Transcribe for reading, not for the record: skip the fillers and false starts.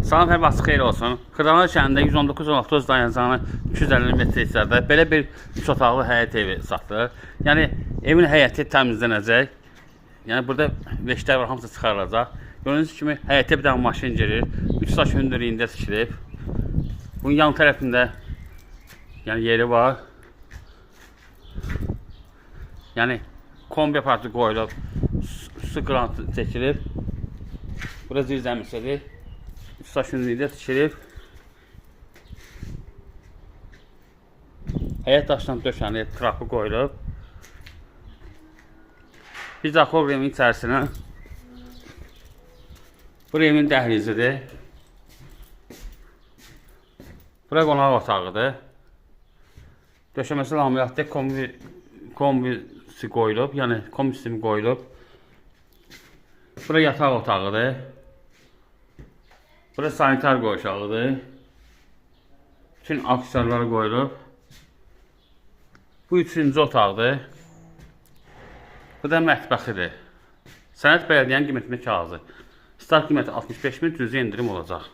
Salam, hər vaxt xeyir olsun. Xırdalar şəhərində 119-16 dayanacağını 250 metr içəridə belə bir 3 otaqlı həyət evi satılır. Yəni evin həyəti təmizlənəcək. Yəni burada veşlər var, hamısı çıxarılacaq. Gördüyünüz kimi həyətə bir dənə maşın girir. 3 saç hündürlüyündə tikilib. Bunun yan tərəfində yəni yeri var. Yəni kombi aparatı qoyulub, su qırantı çəkilib. Burası zirzəmisədir. 3 saç hündürlüyündə tikilib. Həyət daşdan döşənib, trapı qoyulub. Biz daxil evin içərisinə. Bu evin dəhlizidir. Bura qonaq otağıdır. Döşəməsi laminatlı kombisi qoyulub, yəni kombi sistemi qoyulub. Bura yataq otağıdır. Bura sanitar qoşağıdır. Bütün aksiyonları qoyulub. Bu 3-cü otaqdır. Bu da mətbəxidir. Sənəd bələdiyyənin qiymətində kağızı. Start qiyməti 65.000, cüzi endirim olacaq.